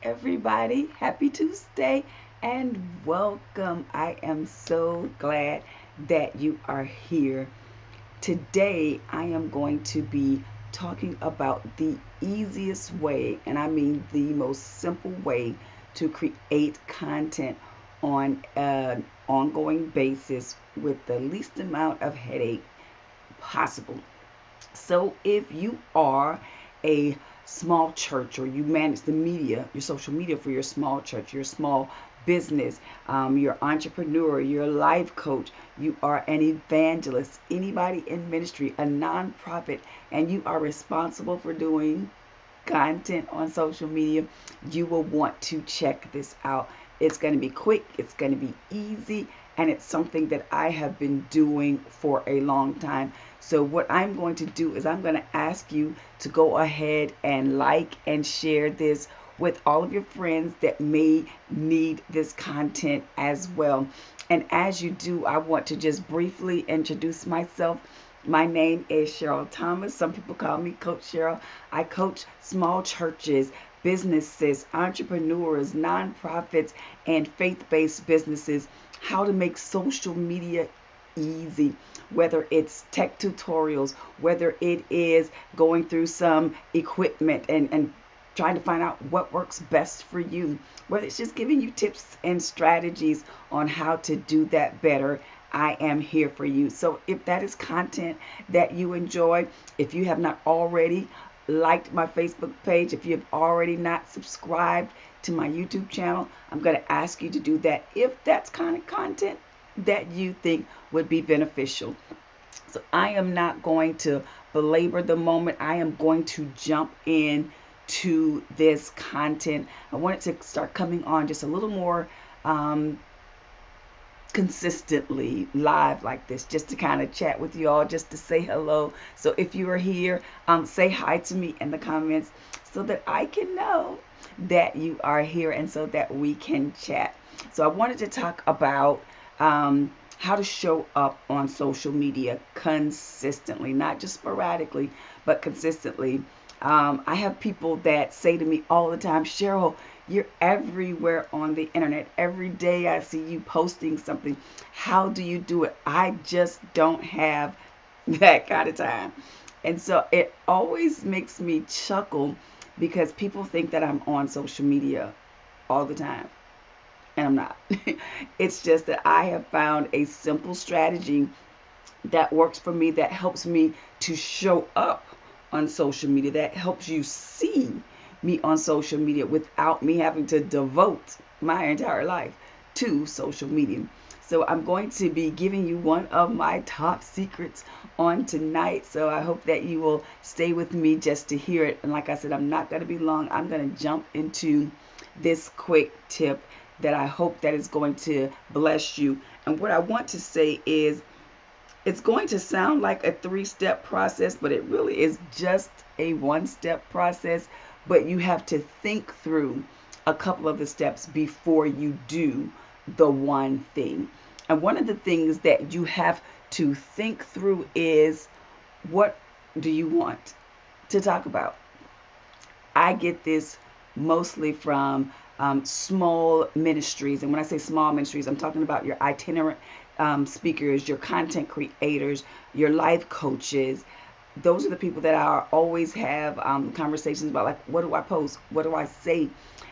everybody. Happy Tuesday and welcome. I am so glad that you are here. Today, I am going to be talking about the easiest way, and I mean the most simple way to create content on an ongoing basis with the least amount of headache possible. So if you are a small church or you manage the media, your social media for your small church, your small business, your entrepreneur, your life coach, you are an evangelist, anybody in ministry, a nonprofit, and you are responsible for doing content on social media, you will want to check this out. It's going to be quick, it's going to be easy, and it's something that I have been doing for a long time. So, what I'm going to do is I'm going to ask you to go ahead and like and share this with all of your friends that may need this content as well. And as you do, I want to just briefly introduce myself. My name is Cheryl Thomas. Some people call me Coach Cheryl. I coach small churches, businesses, entrepreneurs, nonprofits, and faith based businesses how to make social media easy, whether it's tech tutorials, whether it is going through some equipment and trying to find out what works best for you, whether it's just giving you tips and strategies on how to do that better. I am here for you. So if that is content that you enjoy, if you have not already liked my Facebook page, if you have already not subscribed to my YouTube channel, I'm going to ask you to do that if that's kind of content that you think would be beneficial. So I am not going to belabor the moment. I am going to jump in to this content. I want it to start coming on just a little more consistently live like this, just to kind of chat with you all, just to say hello. So if you are here, say hi to me in the comments so that I can know that you are here and so that we can chat. So I wanted to talk about how to show up on social media consistently, not just sporadically, but consistently. I have people that say to me all the time, Cheryl, you're everywhere on the internet. Every day I see you posting something. How do you do it? I just don't have that kind of time. And so it always makes me chuckle because people think that I'm on social media all the time. And I'm not. It's just that I have found a simple strategy that works for me, that helps me to show up on social media, that helps you see me on social media without me having to devote my entire life to social media. So I'm going to be giving you one of my top secrets on tonight. So I hope that you will stay with me just to hear it. And like I said, I'm not going to be long. I'm going to jump into this quick tip that I hope that is going to bless you. And what I want to say is it's going to sound like a three-step process, but it really is just a one-step process. But you have to think through a couple of the steps before you do the one thing. And one of the things that you have to think through is, what do you want to talk about? I get this mostly from small ministries. And when I say small ministries, I'm talking about your itinerant speakers, your content creators, your life coaches. Those are the people that I always have conversations about, like, what do I post? What do I say?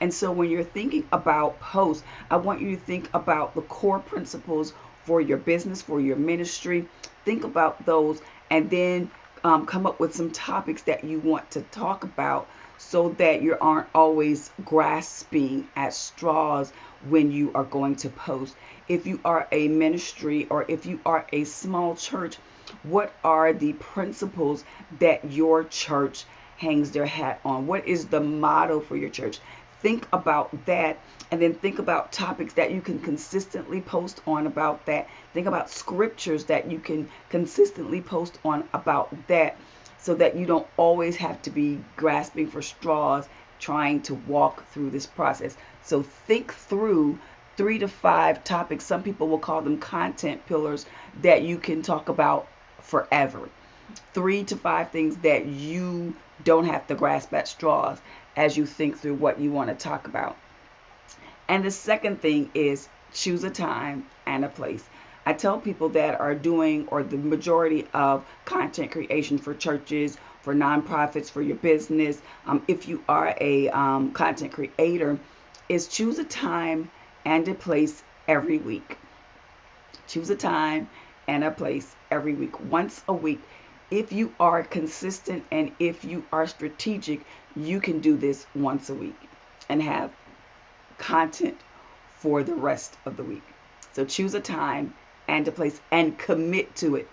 And so when you're thinking about posts, I want you to think about the core principles for your business, for your ministry. Think about those, and then come up with some topics that you want to talk about so that you aren't always grasping at straws when you are going to post. If you are a ministry or if you are a small church, what are the principles that your church hangs their hat on? What is the motto for your church? Think about that, and then think about topics that you can consistently post on about that. Think about scriptures that you can consistently post on about that, so that you don't always have to be grasping for straws trying to walk through this process. So think through 3 to 5 topics. Some people will call them content pillars that you can talk about forever. 3 to 5 things that you don't have to grasp at straws as you think through what you want to talk about. And the second thing is choose a time and a place. I tell people that are doing, or the majority of content creation for churches, for nonprofits, for your business, if you are a content creator, is choose a time and a place every week. Choose a time and a place every week, once a week. If you are consistent and if you are strategic, you can do this once a week and have content for the rest of the week. So choose a time and a place and commit to it.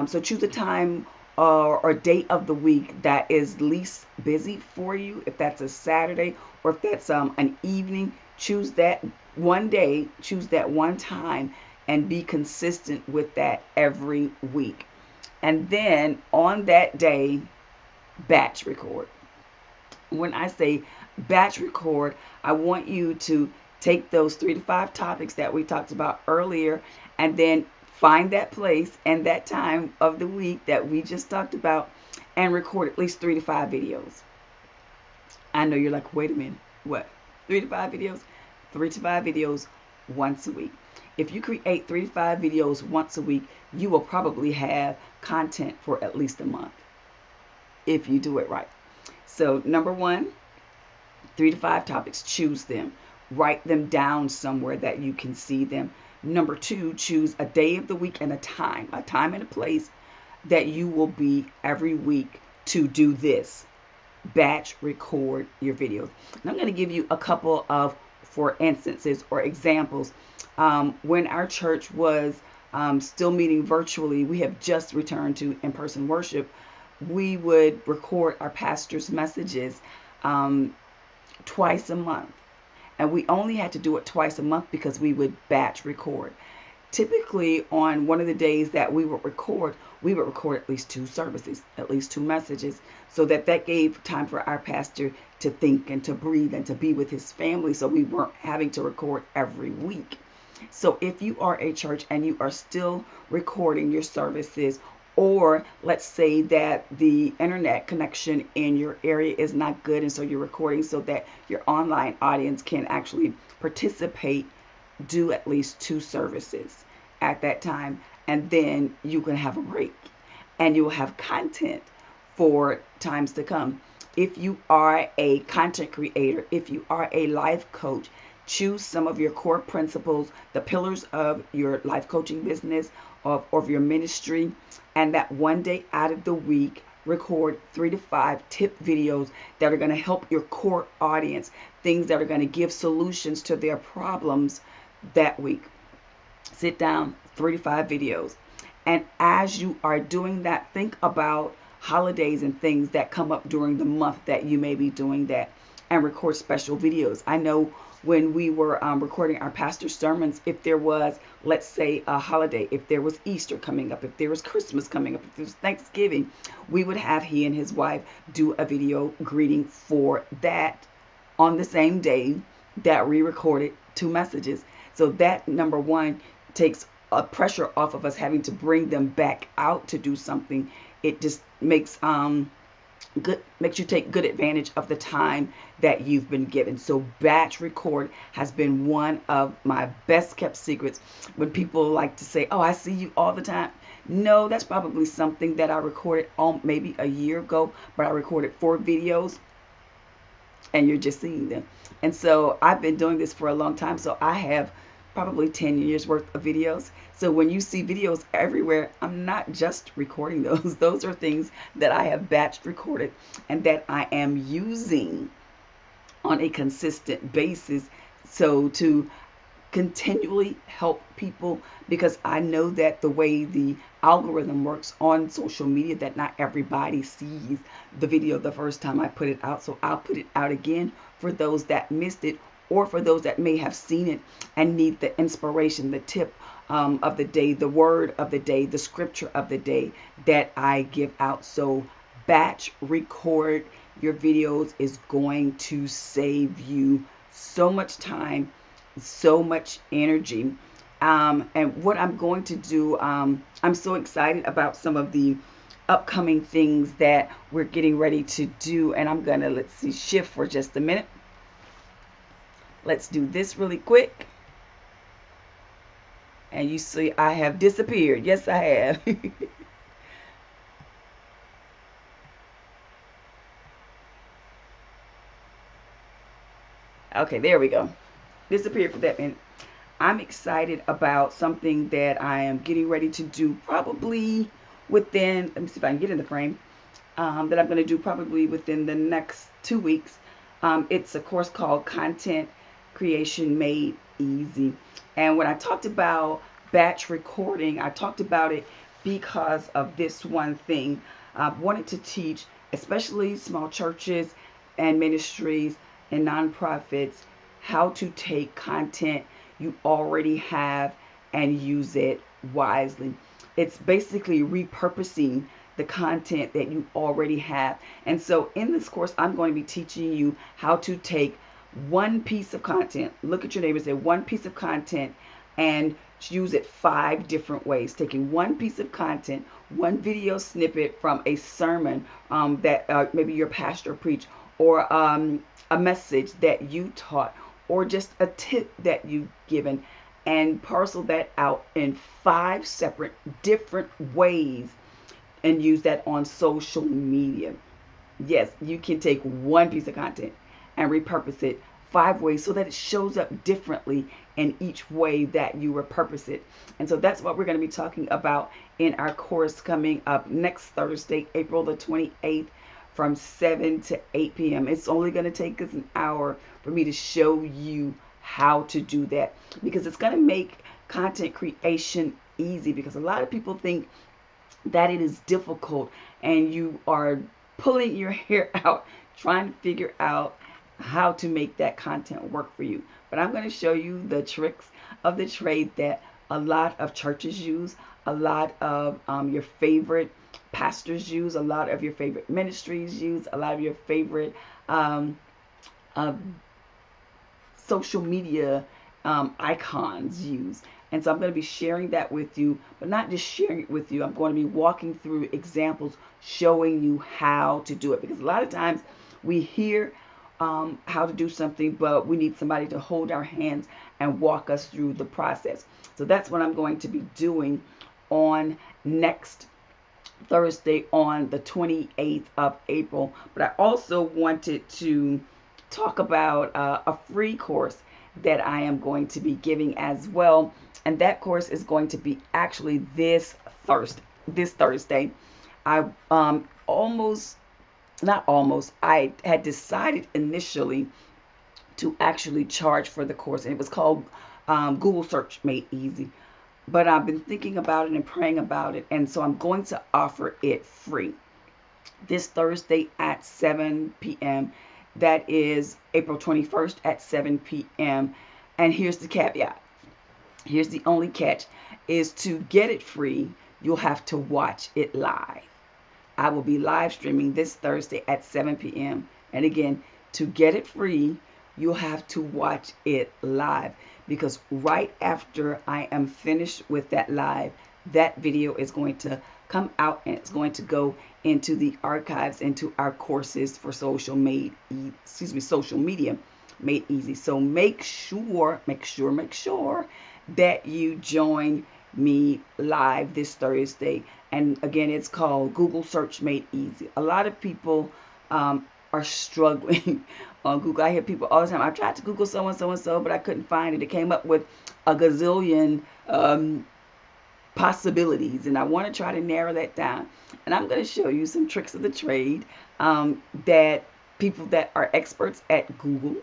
So choose a time or date of the week that is least busy for you. If that's a Saturday or if that's an evening, choose that one day, choose that one time, and be consistent with that every week. And then on that day, batch record. When I say batch record, I want you to take those 3 to 5 topics that we talked about earlier and then find that place and that time of the week that we just talked about and record at least 3 to 5 videos. I know you're like, wait a minute, what? 3 to 5 videos? 3 to 5 videos once a week. If you create 3 to 5 videos once a week, you will probably have content for at least a month if you do it right. So number one, 3 to 5 topics, choose them. Write them down somewhere that you can see them. Number two, choose a day of the week and a time and a place that you will be every week to do this. Batch record your videos. And I'm going to give you a couple of, for instances or examples. When our church was still meeting virtually, we have just returned to in-person worship. We would record our pastor's messages twice a month. And we only had to do it twice a month because we would batch record. Typically, on one of the days that we would record at least 2 services, at least 2 messages, so that gave time for our pastor to think and to breathe and to be with his family, so we weren't having to record every week. So if you are a church and you are still recording your services, or let's say that the internet connection in your area is not good, and so you're recording so that your online audience can actually participate, do at least 2 services at that time, and then you can have a break and you'll have content for times to come. If you are a content creator, if you are a life coach, choose some of your core principles, the pillars of your life coaching business, of your ministry, and that one day out of the week, record 3 to 5 tip videos that are going to help your core audience, things that are going to give solutions to their problems that week. Sit down, 3 to 5 videos. And as you are doing that, think about holidays and things that come up during the month that you may be doing that, and record special videos. I know when we were recording our pastor's sermons, if there was, let's say, a holiday, if there was Easter coming up, if there was Christmas coming up, if there was Thanksgiving, we would have he and his wife do a video greeting for that on the same day that we recorded 2 messages. So that, number one, takes a pressure off of us having to bring them back out to do something. It just makes you take good advantage of the time that you've been given. So batch record has been one of my best kept secrets. When people like to say, oh, I see you all the time. No, that's probably something that I recorded maybe a year ago, but I recorded 4 videos and you're just seeing them. And so I've been doing this for a long time. So I have probably 10 years worth of videos. So when you see videos everywhere, I'm not just recording those. Those are things that I have batched recorded and that I am using on a consistent basis. So to continually help people, because I know that the way the algorithm works on social media, that not everybody sees the video the first time I put it out. So I'll put it out again for those that missed it, or for those that may have seen it and need the inspiration, the tip of the day, the word of the day, the scripture of the day that I give out. So batch record your videos is going to save you so much time, so much energy. And what I'm going to do, I'm so excited about some of the upcoming things that we're getting ready to do. And I'm going to, let's see, shift for just a minute. Let's do this really quick. And you see I have disappeared. Yes, I have. Okay, there we go. Disappeared for that minute. I'm excited about something that I am getting ready to do probably within, let me see if I can get in the frame, that I'm going to do probably within the next 2 weeks. It's a course called Content Creation Made Easy. And when I talked about batch recording, I talked about it because of this one thing. I wanted to teach, especially small churches and ministries and nonprofits, how to take content you already have and use it wisely. It's basically repurposing the content that you already have. And so in this course, I'm going to be teaching you how to take one piece of content, look at your neighbor and say one piece of content, and use it 5 different ways. Taking one piece of content, one video snippet from a sermon that maybe your pastor preached, or a message that you taught, or just a tip that you've given, and parcel that out in 5 separate different ways and use that on social media. Yes, you can take one piece of content and repurpose it 5 ways so that it shows up differently in each way that you repurpose it. And so that's what we're going to be talking about in our course coming up next Thursday, April the 28th, from 7 to 8 p.m. It's only going to take us an hour for me to show you how to do that, because it's going to make content creation easy, because a lot of people think that it is difficult and you are pulling your hair out trying to figure out how to make that content work for you. But I'm going to show you the tricks of the trade that a lot of churches use, a lot of your favorite pastors use, a lot of your favorite ministries use, a lot of your favorite social media icons use. And so I'm going to be sharing that with you, but not just sharing it with you. I'm going to be walking through examples showing you how to do it, because a lot of times we hear how to do something, but we need somebody to hold our hands and walk us through the process. So that's what I'm going to be doing on next Thursday, on the 28th of April. But I also wanted to talk about a free course that I am going to be giving as well. And that course is going to be actually this Thursday. I I had decided initially to actually charge for the course, and it was called Google Search Made Easy. But I've been thinking about it and praying about it, and so I'm going to offer it free this Thursday at 7 p.m. That is April 21st at 7 p.m. And here's the caveat. Here's the only catch, is to get it free, you'll have to watch it live. I will be live streaming this Thursday at 7 p.m. And again, to get it free, you'll have to watch it live, because right after I am finished with that live, that video is going to come out and it's going to go into the archives, into our courses for social media made easy. So make sure that you join me live this Thursday. And again, it's called Google Search Made Easy. A lot of people are struggling on Google. I hear people all the time, I tried to Google so and so and so, but I couldn't find it. It came up with a gazillion possibilities, and I want to try to narrow that down. And I'm going to show you some tricks of the trade that people that are experts at Google,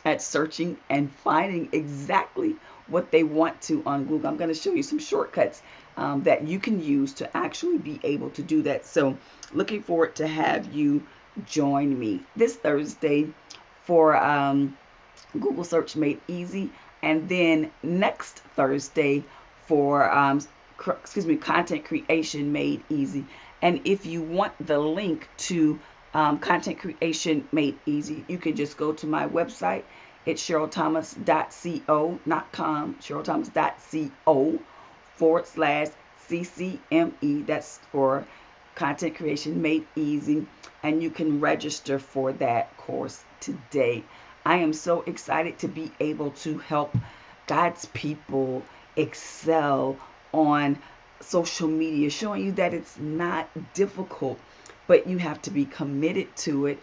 at searching and finding exactly what they want to on Google. I'm going to show you some shortcuts that you can use to actually be able to do that. So looking forward to have you join me this Thursday for Google Search Made Easy, and then next Thursday for Content Creation Made Easy. And if you want the link to Content Creation Made Easy, you can just go to my website. It's CherylThomas.co, not com, CherylThomas.co /CCME. That's for Content Creation Made Easy, and you can register for that course today. I am so excited to be able to help God's people excel on social media, showing you that it's not difficult, but you have to be committed to it,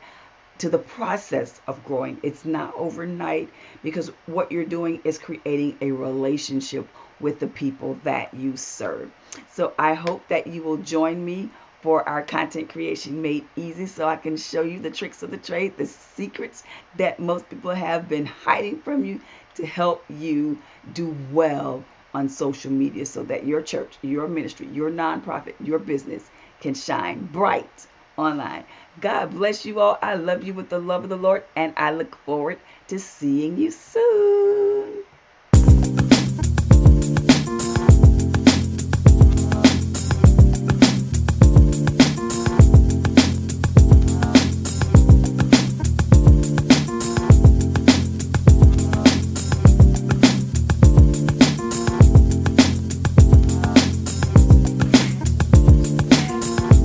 to the process of growing. It's not overnight, because what you're doing is creating a relationship with the people that you serve. So I hope that you will join me for our Content Creation Made Easy, so I can show you the tricks of the trade, the secrets that most people have been hiding from you, to help you do well on social media, so that your church, your ministry, your nonprofit, your business can shine bright online. God bless you all. I love you with the love of the Lord, and I look forward to seeing you soon.